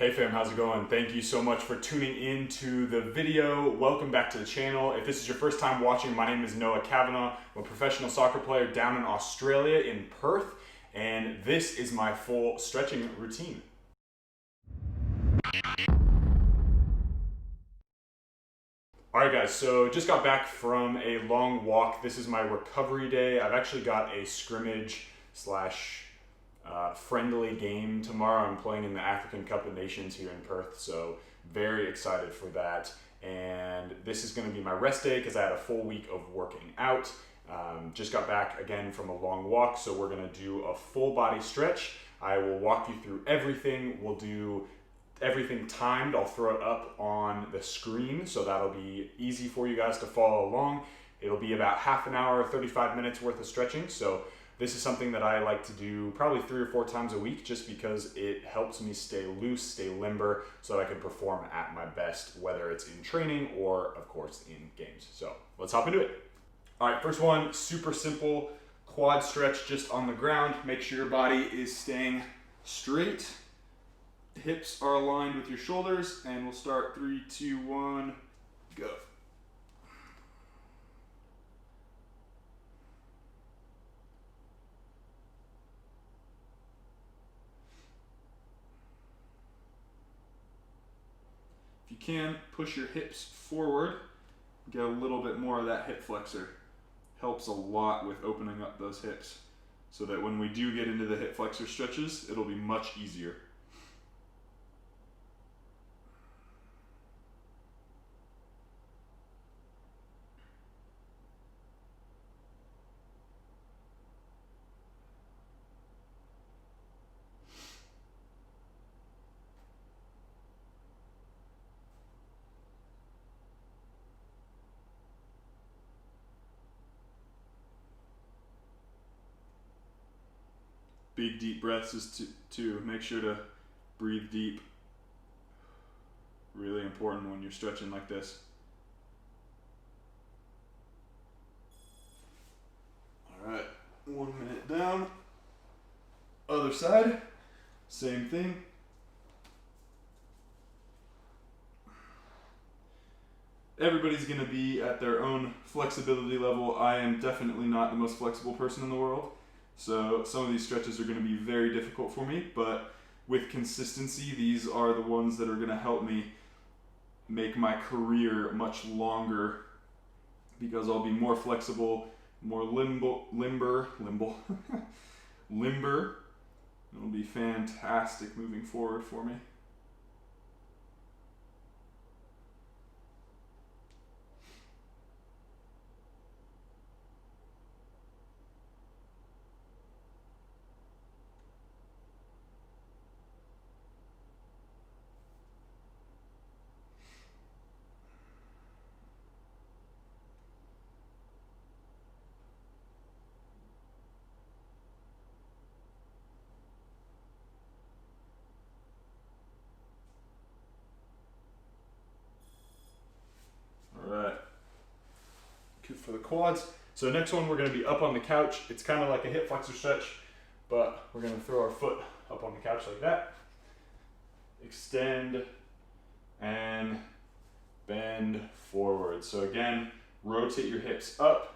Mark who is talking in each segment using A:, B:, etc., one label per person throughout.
A: Hey fam, how's it going? Thank you so much for tuning in to the video. Welcome back to the channel. If this is your first time watching, my name is Cavanaugh. I'm a professional soccer player down in Australia in Perth, and this is my full stretching routine. Alright guys, so just got back from a long walk. This is my recovery day. I've actually got a scrimmage slash friendly game tomorrow. I'm playing in the African Cup of Nations here in Perth, so very excited for that. And this is going to be my rest day because I had a full week of working out. Just got back again from a long walk, so we're going to do a full body stretch. I will walk you through everything. We'll do everything timed. I'll throw it up on the screen, so that'll be easy for you guys to follow along. It'll be about half an hour, 35 minutes worth of stretching. So this is something that I like to do probably 3 or 4 times a week just because it helps me stay loose, stay limber, so that I can perform at my best, whether it's in training or, of course, in games. So let's hop into it. All right, first one, super simple quad stretch just on the ground. Make sure your body is staying straight. Hips are aligned with your shoulders, and we'll start 3, 2, 1, go. If you can, push your hips forward, get a little bit more of that hip flexor. Helps a lot with opening up those hips so that when we do get into the hip flexor stretches, it'll be much easier. Big deep breaths is to make sure to breathe deep. Really important when you're stretching like this. All right, 1 minute down. Other side, same thing. Everybody's gonna be at their own flexibility level. I am definitely not the most flexible person in the world. So some of these stretches are going to be very difficult for me, but with consistency, these are the ones that are going to help me make my career much longer because I'll be more flexible, more limber. It'll be fantastic moving forward for me. For the quads. So next one, we're going to be up on the couch. It's kind of like a hip flexor stretch, but we're going to throw our foot up on the couch like that. Extend and bend forward. So again, rotate your hips up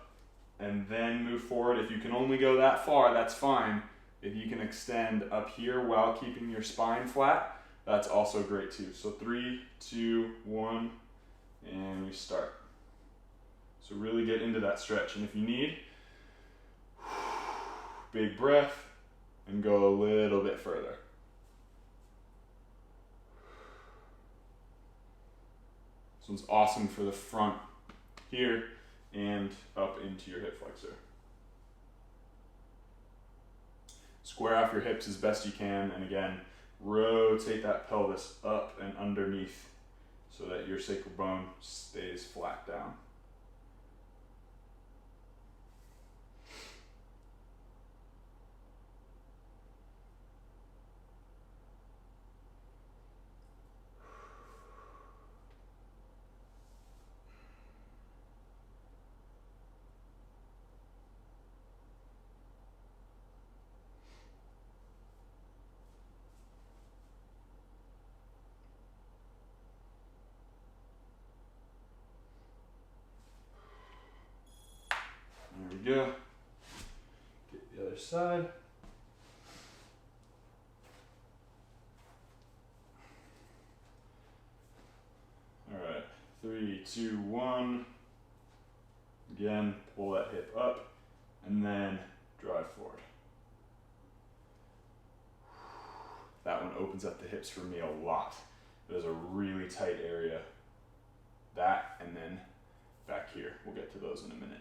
A: and then move forward. If you can only go that far, that's fine. If you can extend up here while keeping your spine flat, that's also great too. So 3, 2, 1, and we start. So really get into that stretch. And if you need, big breath and go a little bit further. This one's awesome for the front here and up into your hip flexor. Square off your hips as best you can, and again, rotate that pelvis up and underneath so that your sacral bone stays flat down. side. All right, 3, 2, 1. Again, pull that hip up and then drive forward. That one opens up the hips for me a lot. There's a really tight area. That and then back here. We'll get to those in a minute.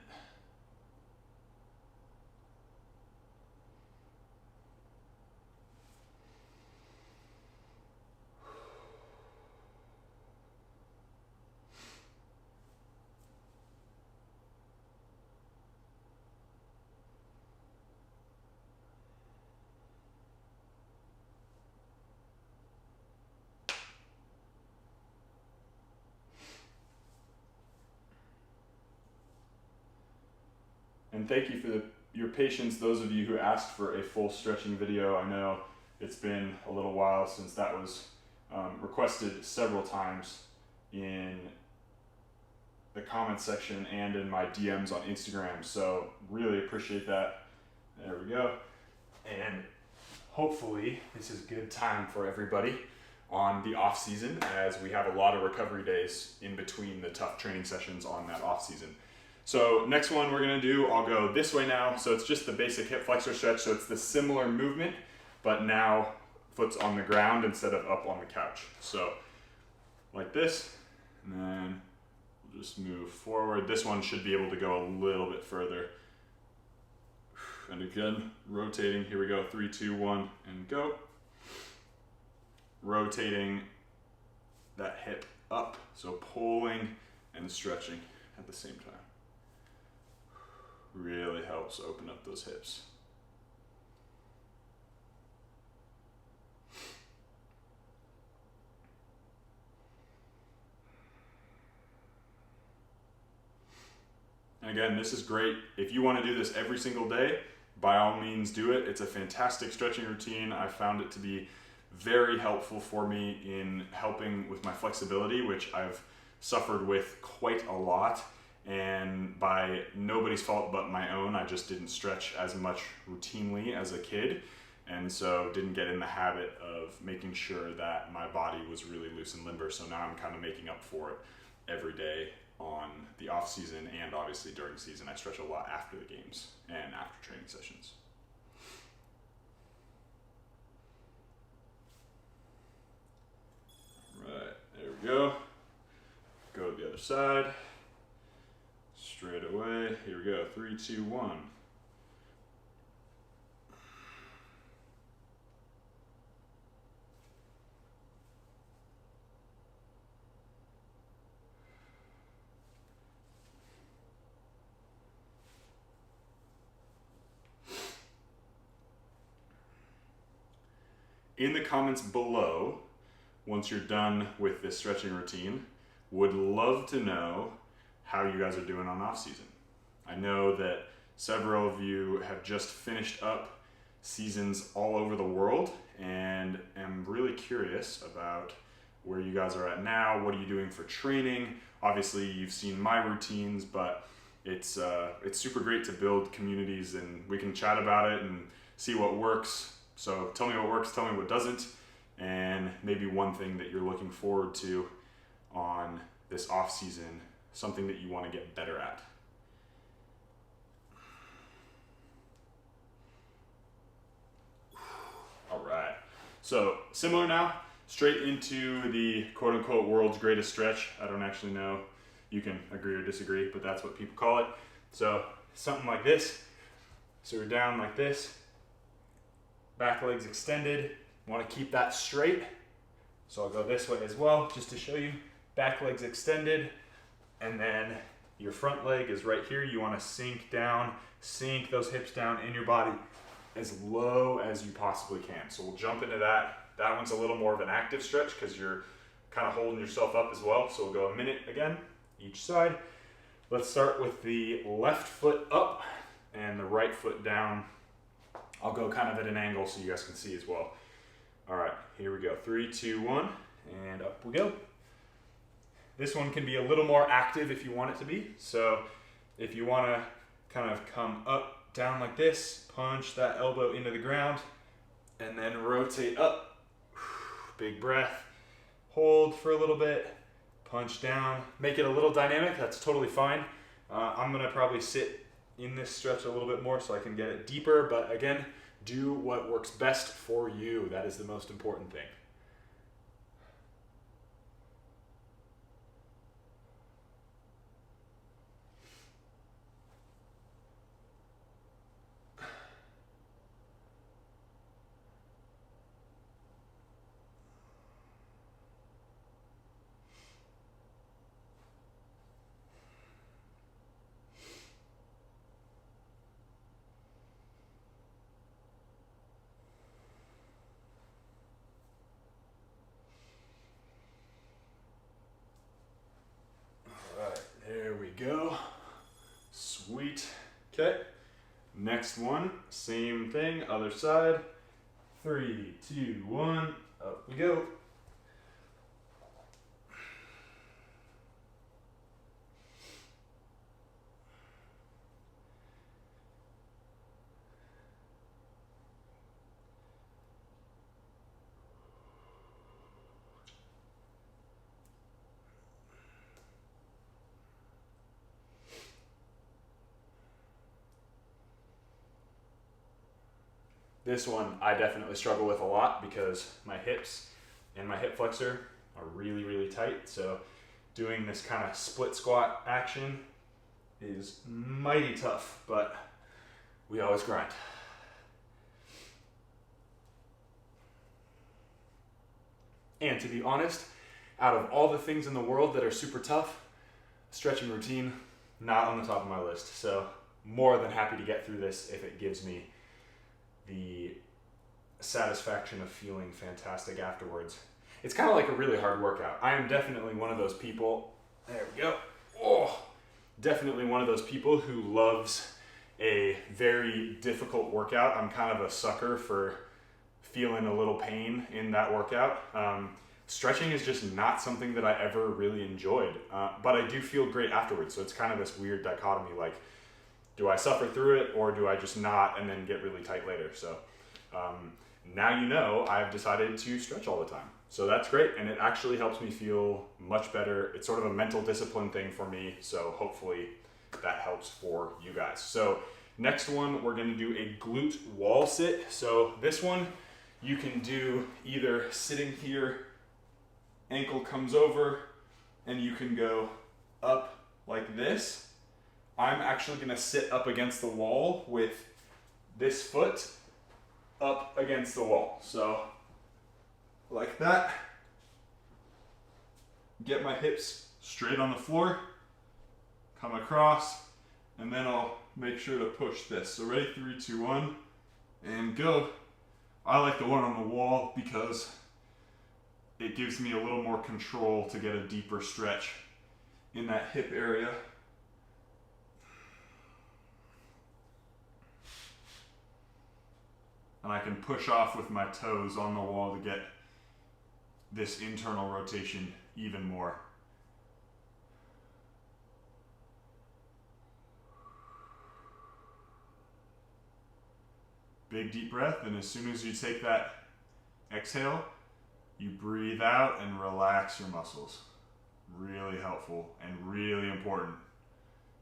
A: And thank you for your patience, those of you who asked for a full stretching video. I know it's been a little while since that was requested several times in the comment section and in my DMs on Instagram, so really appreciate that. There we go. And hopefully this is good time for everybody on the off season, as we have a lot of recovery days in between the tough training sessions on that off season. So next one we're gonna do, I'll go this way now. So it's just the basic hip flexor stretch. So it's the similar movement, but now foot's on the ground instead of up on the couch. So like this, and then we'll just move forward. This one should be able to go a little bit further. And again, rotating, here we go, 3, 2, 1, and go. Rotating that hip up, so pulling and stretching at the same time. Really helps open up those hips. And again, this is great. If you want to do this every single day, by all means do it. It's a fantastic stretching routine. I found it to be very helpful for me in helping with my flexibility, which I've suffered with quite a lot. And by nobody's fault but my own, I just didn't stretch as much routinely as a kid, and so didn't get in the habit of making sure that my body was really loose and limber. So now I'm kind of making up for it every day on the off season, and obviously during season I stretch a lot after the games and after training sessions. Right, there we go. Go to the other side. Straight away, here we go, 3, 2, 1. In the comments below, once you're done with this stretching routine, would love to know how you guys are doing on off season. I know that several of you have just finished up seasons all over the world, and am really curious about where you guys are at now. What are you doing for training? Obviously you've seen my routines, but it's super great to build communities, and we can chat about it and see what works. So tell me what works, tell me what doesn't, and maybe one thing that you're looking forward to on this off season, something that you want to get better at. All right, so similar now, straight into the quote unquote world's greatest stretch. I don't actually know, you can agree or disagree, but that's what people call it. So something like this. So we're down like this, back legs extended. Want to keep that straight. So I'll go this way as well, just to show you. Back legs extended, and then your front leg is right here. You want to sink down, sink those hips down in your body as low as you possibly can. So we'll jump into that. That one's a little more of an active stretch because you're kind of holding yourself up as well. So we'll go a minute again, each side. Let's start with the left foot up and the right foot down. I'll go kind of at an angle so you guys can see as well. All right, here we go. 3, 2, 1, and up we go. This one can be a little more active if you want it to be. So if you want to kind of come up down like this, punch that elbow into the ground, and then rotate up. Big breath, hold for a little bit, punch down, make it a little dynamic, that's totally fine. I'm gonna probably sit in this stretch a little bit more so I can get it deeper, but again, do what works best for you. That is the most important thing. There we go. Sweet. Okay. Next one, same thing, other side. 3, 2, 1, up we go. This one I definitely struggle with a lot because my hips and my hip flexor are really, really tight. So doing this kind of split squat action is mighty tough, but we always grind. And to be honest, out of all the things in the world that are super tough, stretching routine, not on the top of my list. So more than happy to get through this if it gives me the satisfaction of feeling fantastic afterwards. It's kind of like a really hard workout. I am definitely one of those people, there we go, definitely one of those people who loves a very difficult workout. I'm kind of a sucker for feeling a little pain in that workout. Stretching is just not something that I ever really enjoyed, but I do feel great afterwards. So it's kind of this weird dichotomy, like, do I suffer through it or do I just not and then get really tight later? So now you know I've decided to stretch all the time. So that's great, and it actually helps me feel much better. It's sort of a mental discipline thing for me, so hopefully that helps for you guys. So next one, we're gonna do a glute wall sit. So this one you can do either sitting here, ankle comes over, and you can go up like this. I'm actually gonna sit up against the wall with this foot up against the wall. So like that. Get my hips straight on the floor, come across, and then I'll make sure to push this. So ready, 3, 2, 1, and go. I like the one on the wall because it gives me a little more control to get a deeper stretch in that hip area. And I can push off with my toes on the wall to get this internal rotation even more. Big deep breath, and as soon as you take that exhale, you breathe out and relax your muscles. Really helpful and really important,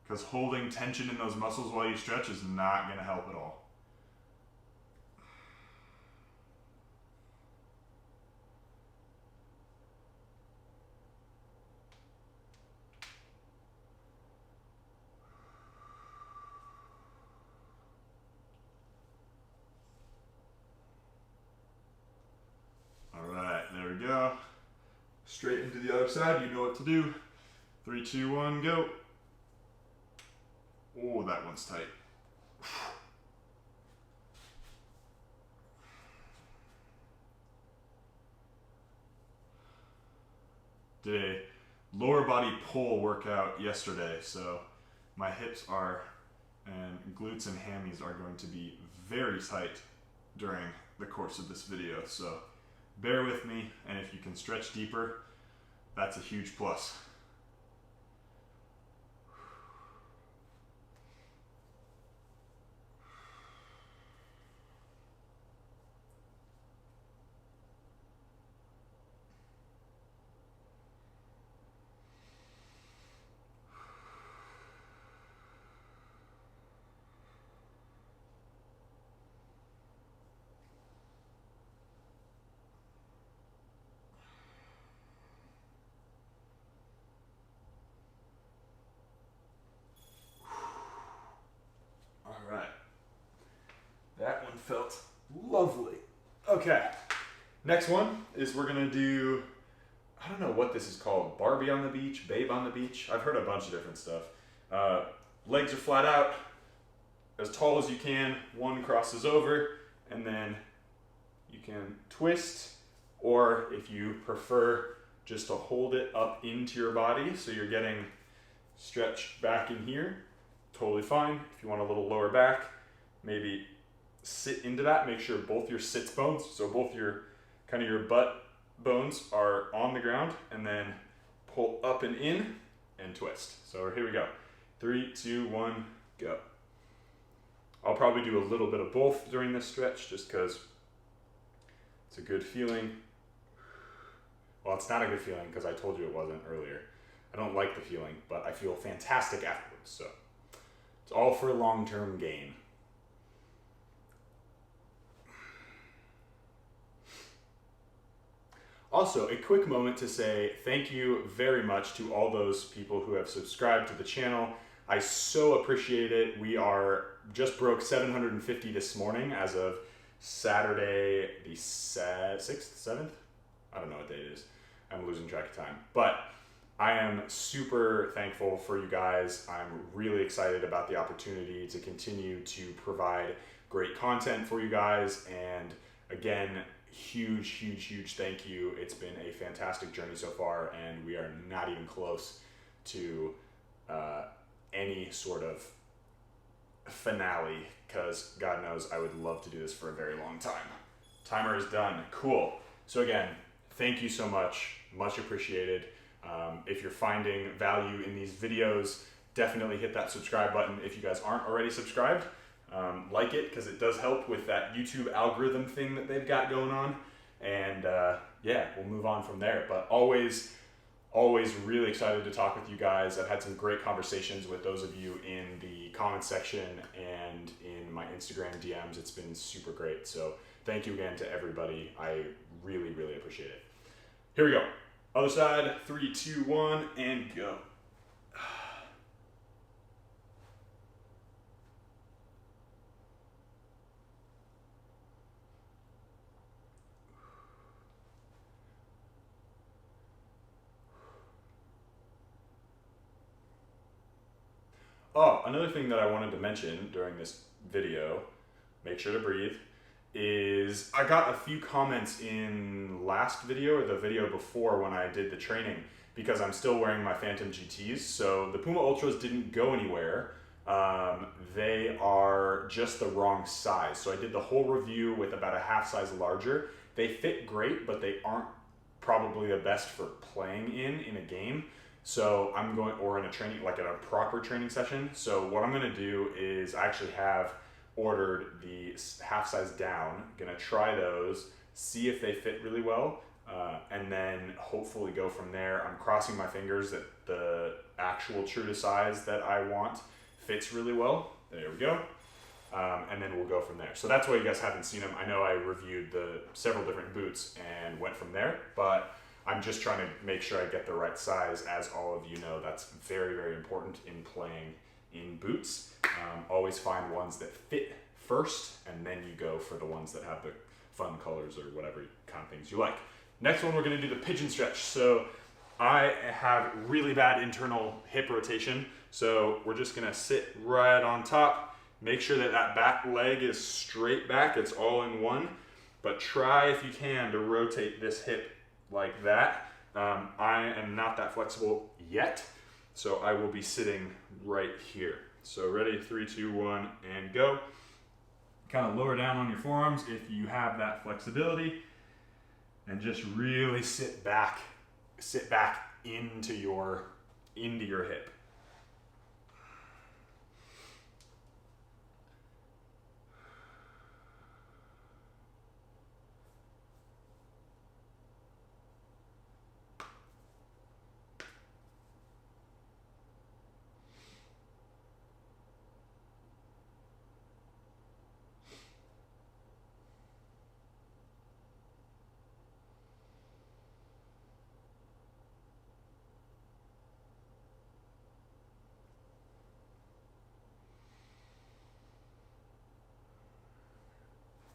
A: because holding tension in those muscles while you stretch is not going to help at all. There we go. Straight into the other side. You know what to do. 3, 2, 1, go. Oh, that one's tight. Did a lower body pull workout yesterday, so my hips are, and glutes and hammies are going to be very tight during the course of this video. So bear with me, and if you can stretch deeper, that's a huge plus. Lovely. Okay. Next one is we're gonna do, I don't know what this is called, Barbie on the beach, Babe on the beach. I've heard a bunch of different stuff. Legs are flat out, as tall as you can, one crosses over, and then you can twist, or if you prefer, just to hold it up into your body, so you're getting stretch back in here, totally fine. If you want a little lower back, maybe sit into that, make sure both your sits bones, so both your kind of your butt bones are on the ground, and then pull up and in and twist. So here we go. 3, 2, 1, go. I'll probably do a little bit of both during this stretch just because it's a good feeling. Well, it's not a good feeling because I told you it wasn't earlier. I don't like the feeling, but I feel fantastic afterwards. So it's all for long-term gain. Also, a quick moment to say thank you very much to all those people who have subscribed to the channel. I so appreciate it. We are just broke 750 this morning as of Saturday the 6th, 7th? I don't know what day it is. I'm losing track of time. But I am super thankful for you guys. I'm really excited about the opportunity to continue to provide great content for you guys. And again, huge thank you. It's been a fantastic journey so far, and we are not even close to any sort of finale, because God knows I would love to do this for a very long time. Timer is done. Cool. So again, thank you so much. Much appreciated. If you're finding value in these videos, definitely hit that subscribe button. If you guys aren't already subscribed, like it, because it does help with that YouTube algorithm thing that they've got going on. And yeah, we'll move on from there. But always really excited to talk with you guys. I've had some great conversations with those of you in the comment section and in my Instagram DMs. It's been super great. So thank you again to everybody. I really appreciate it. Here we go. Other side, 3, 2, 1, and go. Oh, another thing that I wanted to mention during this video, make sure to breathe, is I got a few comments in last video or the video before when I did the training, because I'm still wearing my Phantom GTs. So the Puma Ultras didn't go anywhere. They are just the wrong size. So I did the whole review with about a half size larger. They fit great, but they aren't probably the best for playing in a game. So I'm going, or in a training, like in a proper training session. So what I'm gonna do is I actually have ordered the half size down. Gonna try those, see if they fit really well, and then hopefully go from there. I'm crossing my fingers that the actual true to size that I want fits really well. There we go. And then we'll go from there. So that's why you guys haven't seen them. I know I reviewed the several different boots and went from there, but I'm just trying to make sure I get the right size. As all of you know, that's very important in playing in boots. Always find ones that fit first, and then you go for the ones that have the fun colors or whatever kind of things you like. Next one, we're gonna do the Pigeon Stretch. So I have really bad internal hip rotation, so we're just gonna sit right on top. Make sure that that back leg is straight back, it's all in one, but try if you can to rotate this hip like that. I am not that flexible yet, so I will be sitting right here. So ready, 3, 2, 1, and go. Kind of lower down on your forearms if you have that flexibility, and just really sit back into your hip.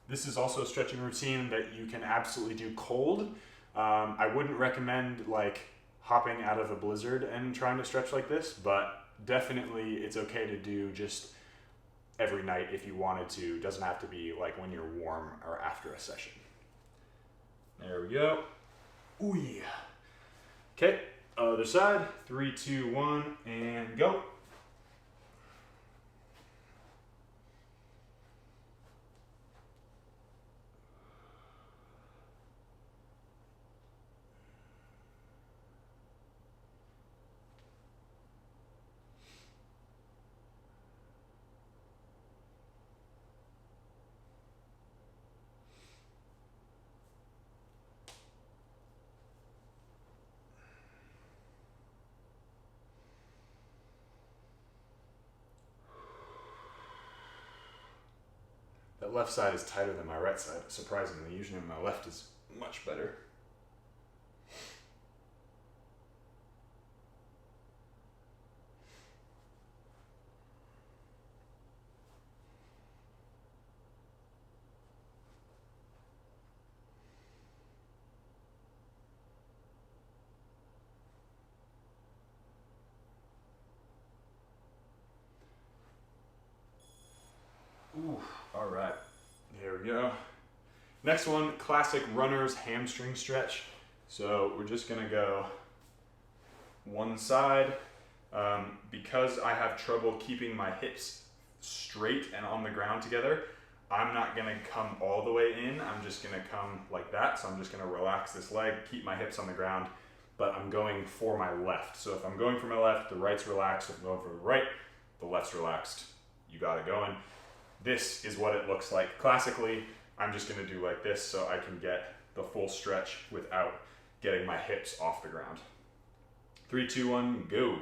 A: This is also a stretching routine that you can absolutely do cold. I wouldn't recommend like hopping out of a blizzard and trying to stretch like this, but definitely it's okay to do just every night if you wanted to. It doesn't have to be like when you're warm or after a session. There we go. Ooh yeah. Okay, other side. 3, 2, 1, and go. That left side is tighter than my right side, surprisingly. Usually my left is much better. Ooh, all right, there we go. Next one, classic runner's hamstring stretch. So we're just gonna go one side. Because I have trouble keeping my hips straight and on the ground together, I'm not gonna come all the way in, I'm just gonna come like that. So I'm just gonna relax this leg, keep my hips on the ground, but I'm going for my left. So if I'm going for my left, the right's relaxed. If I'm going for the right, the left's relaxed. You got it going. This is what it looks like. Classically, I'm just gonna do like this so I can get the full stretch without getting my hips off the ground. 3, 2, 1, go.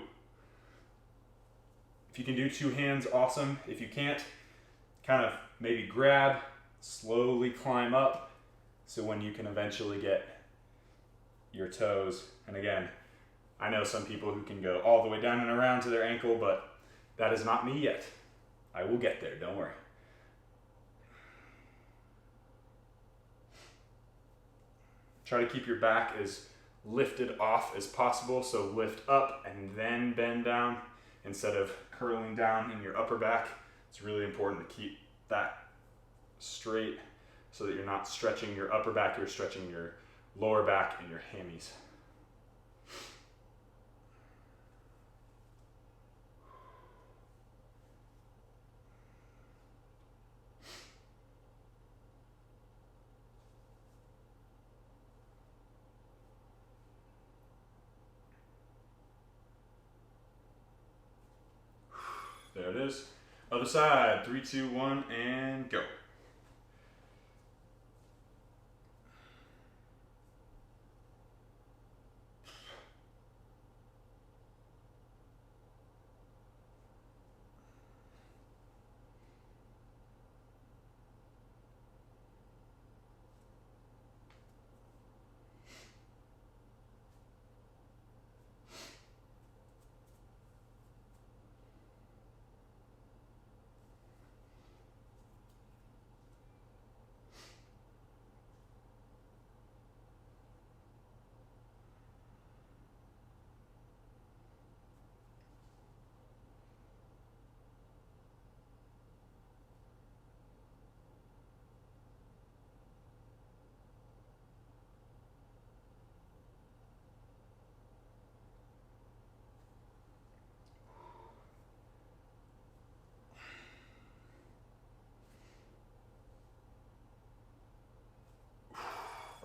A: If you can do two hands, awesome. If you can't, kind of maybe grab, slowly climb up, so when you can eventually get your toes. And again, I know some people who can go all the way down and around to their ankle, but that is not me yet. I will get there, don't worry. Try to keep your back as lifted off as possible, so lift up and then bend down instead of curling down in your upper back. It's really important to keep that straight so that you're not stretching your upper back, you're stretching your lower back and your hammies. There it is. Other side, 3, 2, 1, and go.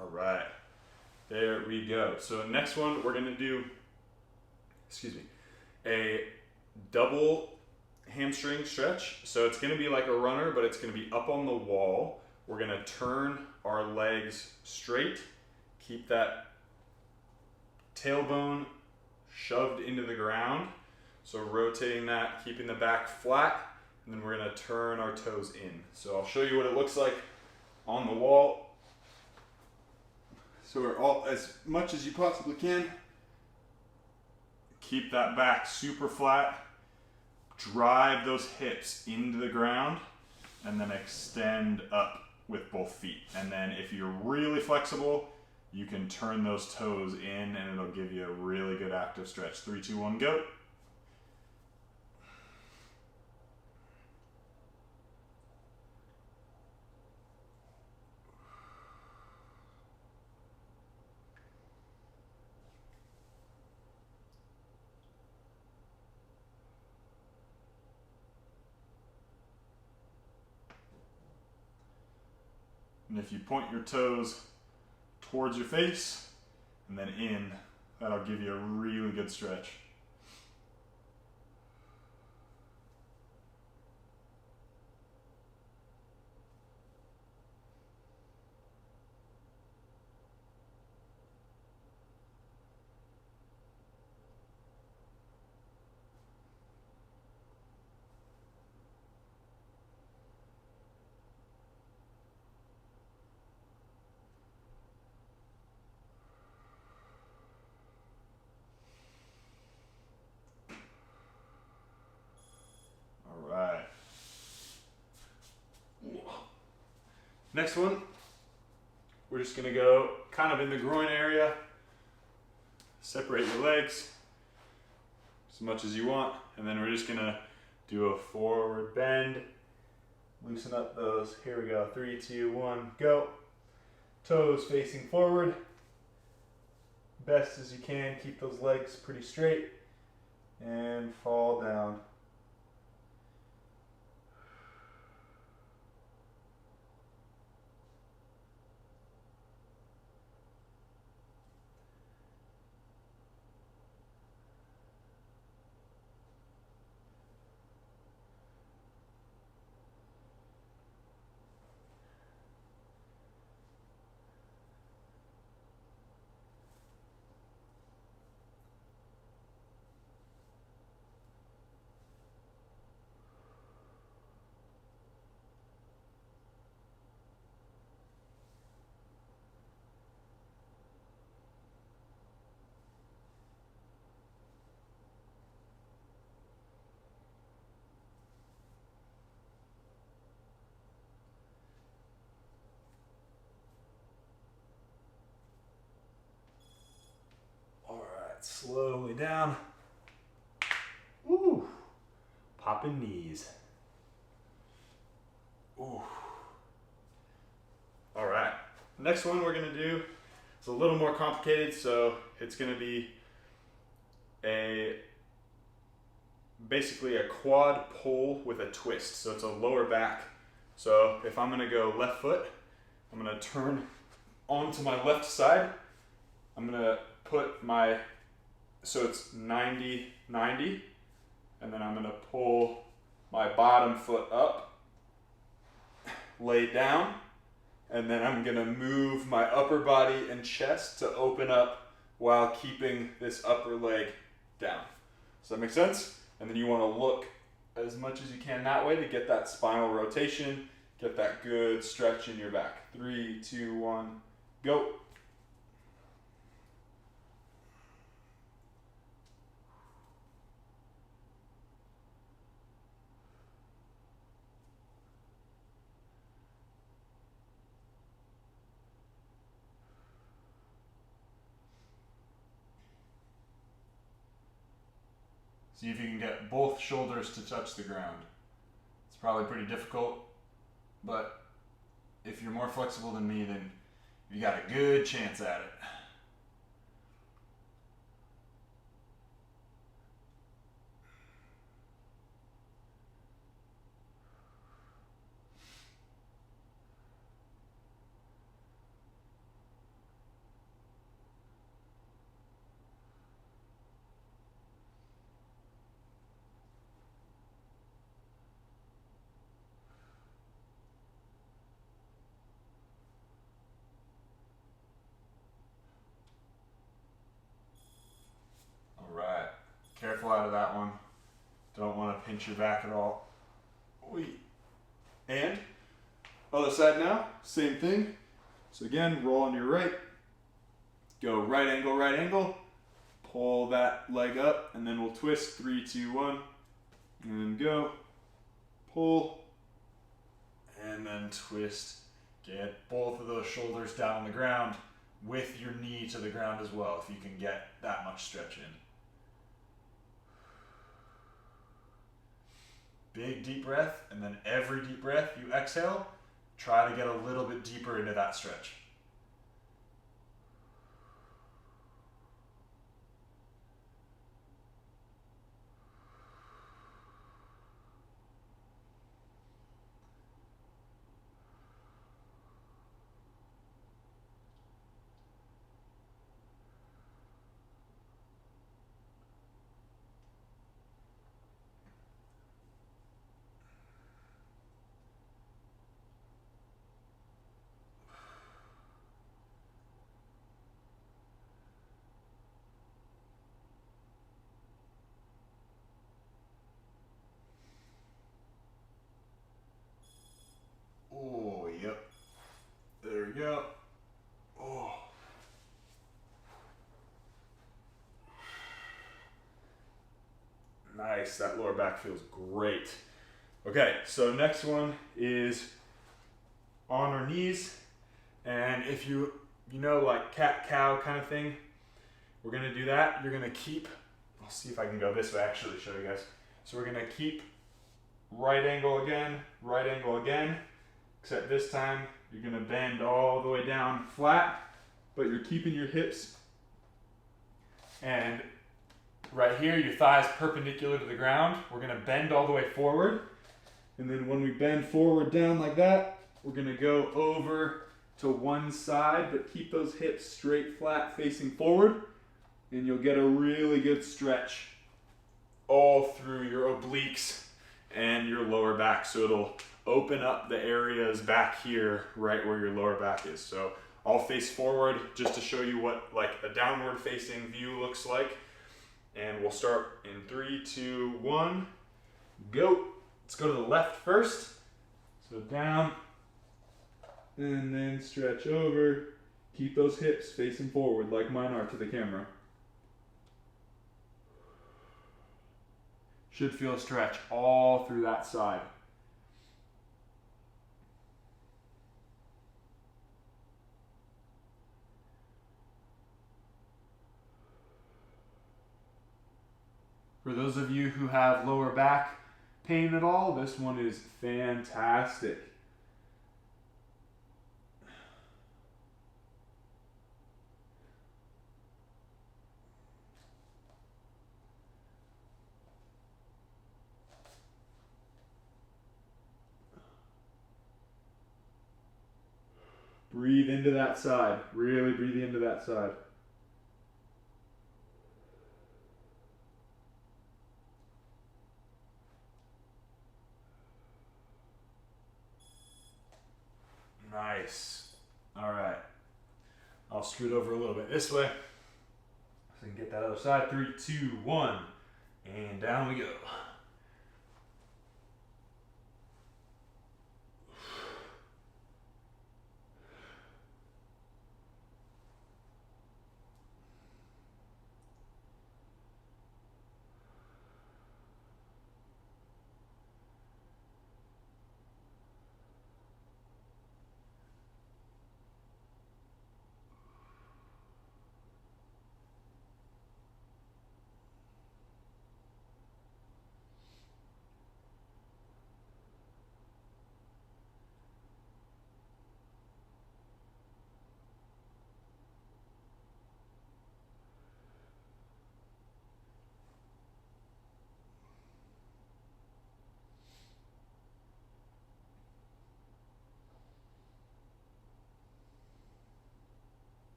A: All right, there we go. So next one, we're gonna do, a double hamstring stretch. So it's gonna be like a runner, but it's gonna be up on the wall. We're gonna turn our legs straight, keep that tailbone shoved into the ground. So rotating that, keeping the back flat, and then we're gonna turn our toes in. So I'll show you what it looks like on the wall. So we're all, as much as you possibly can, keep that back super flat, drive those hips into the ground, and then extend up with both feet. And then if you're really flexible, you can turn those toes in and it'll give you a really good active stretch. 3, 2, 1, go. And if you point your toes towards your face and then in, that'll give you a really good stretch. Right. Next one, we're just gonna go kind of in the groin area. Separate your legs as much as you want, and then we're just gonna do a forward bend. Loosen up those. Here we go. 3, 2, 1, go. Toes facing forward. Best as you can. Keep those legs pretty straight and fall down. Slowly down. Woo! Popping knees. Ooh. All right. Next one we're gonna do is a little more complicated, so it's gonna be basically a quad pull with a twist. So it's a lower back. So if I'm gonna go left foot, I'm gonna turn onto my left side. I'm gonna put so it's 90, 90, and then I'm gonna pull my bottom foot up, lay down, and then I'm gonna move my upper body and chest to open up while keeping this upper leg down. Does that make sense? And then you wanna look as much as you can that way to get that spinal rotation, get that good stretch in your back. 3, 2, 1, go. See if you can get both shoulders to touch the ground. It's probably pretty difficult, but if you're more flexible than me, then you got a good chance at it. Careful out of that one. Don't want to pinch your back at all. And other side now, same thing. So again, roll on your right. Go right angle, pull that leg up, and then we'll twist. 3, 2, 1, and then go. Pull, and then twist
B: Get both of those shoulders down on the ground with your knee to the ground as well, if you can get that much stretch in. Big deep breath, and then every deep breath you exhale, try to get a little bit deeper into that stretch. Oh, yep. There we go. Oh.
A: Nice, that lower back feels great. Okay, so next one is on our knees. And if you know, like cat-cow kind of thing, we're gonna do that. You're gonna keep, I'll see if I can go this way, actually show you guys. So we're gonna keep right angle again, except this time you're gonna bend all the way down flat, but you're keeping your hips and right here, your thighs perpendicular to the ground. We're gonna bend all the way forward. And then when we bend forward down like that, we're gonna go over to one side, but keep those hips straight, flat, facing forward. And you'll get a really good stretch all through your obliques and your lower back. So it'll open up the areas back here, right where your lower back is. So I'll face forward just to show you what like a downward facing view looks like. And we'll start in 3, 2, 1, go. Let's go to the left first. So down, and then stretch over. Keep those hips facing forward like mine are to the camera. Should feel a stretch all through that side. For those of you who have lower back pain at all, this one is fantastic. Breathe into that side. Really breathe into that side. Nice. All right. I'll scoot over a little bit this way so I can get that other side. 3, 2, 1. And down we go.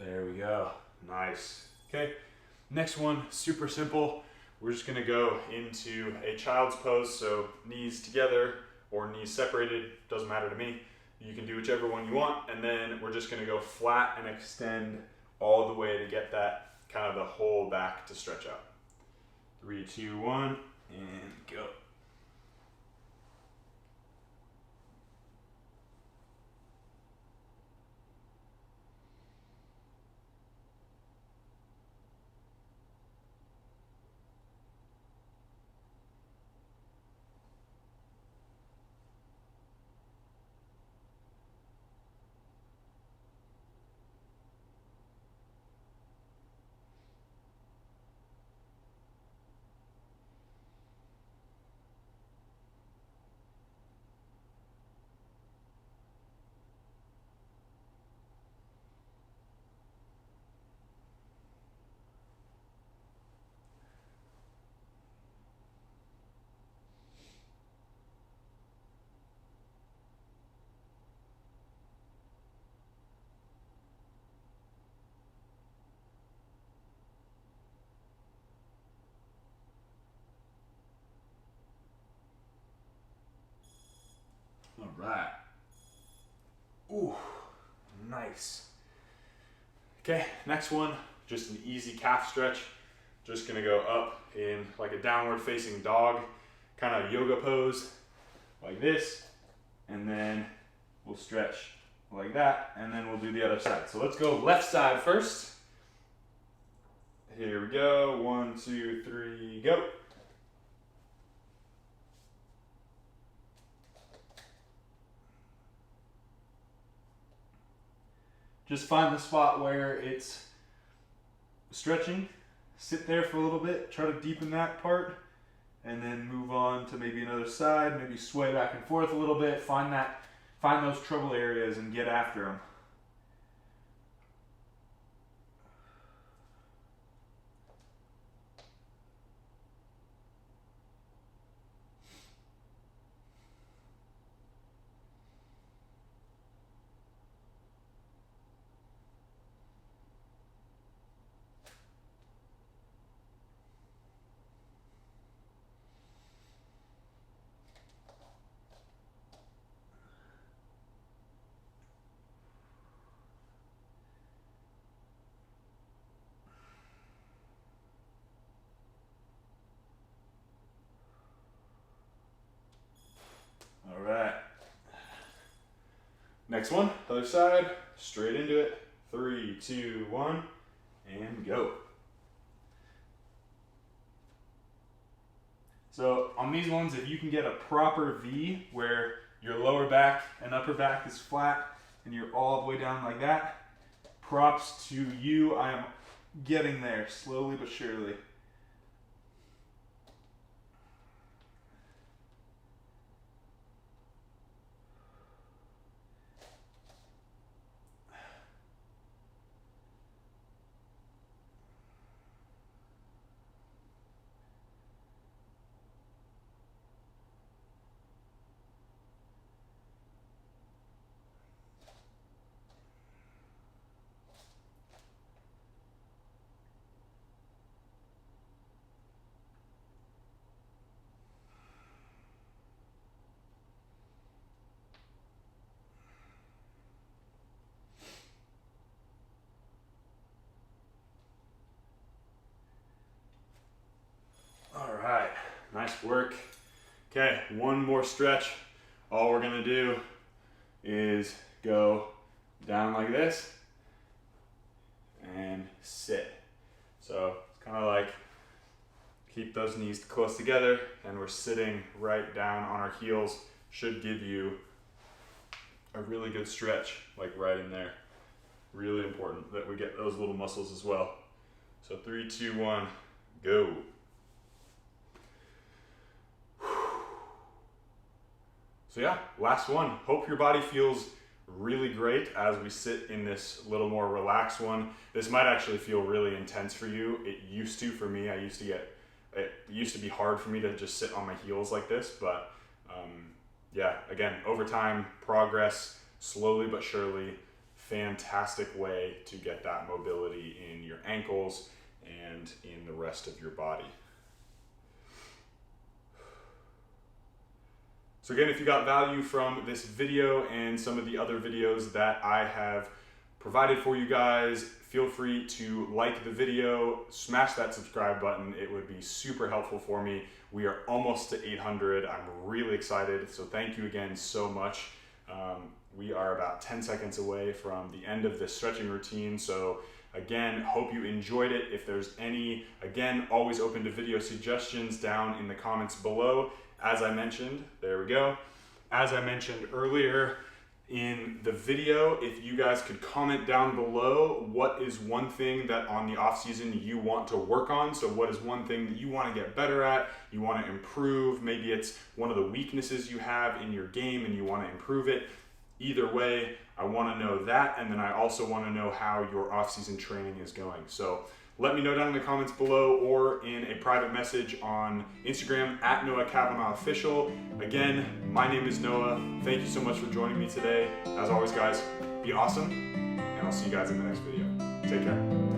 A: There we go. Nice. Okay. Next one, super simple. We're just gonna go into a child's pose, so knees together or knees separated, doesn't matter to me. You can do whichever one you want, and then we're just gonna go flat and extend all the way to get that kind of the whole back to stretch out. 3, 2, 1, and go.
B: right.
A: Ooh, nice. Okay, next one, just an easy calf stretch. Just gonna go up in like a downward facing dog, kind of yoga pose, like this, and then we'll stretch like that, and then we'll do the other side. So let's go left side first. Here we go, 1, 2, 3, go. Just find the spot where it's stretching, sit there for a little bit, try to deepen that part, and then move on to maybe another side, maybe sway back and forth a little bit, find those trouble areas and get after them. All right. Next one, other side, straight into it. 3, 2, 1, and go. So on these ones, if you can get a proper V where your lower back and upper back is flat and you're all the way down like that, props to you. I am getting there slowly but surely. All right, nice work. Okay, one more stretch. All we're gonna do is go down like this and sit. So it's kind of like keep those knees close together and we're sitting right down on our heels. Should give you a really good stretch, like right in there. Really important that we get those little muscles as well. So 3, 2, 1, go. So yeah, last one. Hope your body feels really great as we sit in this little more relaxed one. This might actually feel really intense for you. It used to for me. It used to be hard for me to just sit on my heels like this, but yeah, again, over time, progress, slowly but surely, fantastic way to get that mobility in your ankles and in the rest of your body. So again, if you got value from this video and some of the other videos that I have provided for you guys, feel free to like the video, smash that subscribe button. It would be super helpful for me. We are almost to 800. I'm really excited. So thank you again so much. We are about 10 seconds away from the end of this stretching routine. So again, hope you enjoyed it. If there's any, again, always open to video suggestions down in the comments below. As I mentioned, there we go. As I mentioned earlier in the video, if you guys could comment down below, what is one thing that on the off season you want to work on? So what is one thing that you want to get better at, you want to improve? Maybe it's one of the weaknesses you have in your game and you want to improve it. Either way, I want to know that, and then I also want to know how your off season training is going. So let me know down in the comments below or in a private message on Instagram at Noah Cavanaugh Official. Again, my name is Noah. Thank you so much for joining me today. As always, guys, be awesome, and I'll see you guys in the next video. Take care.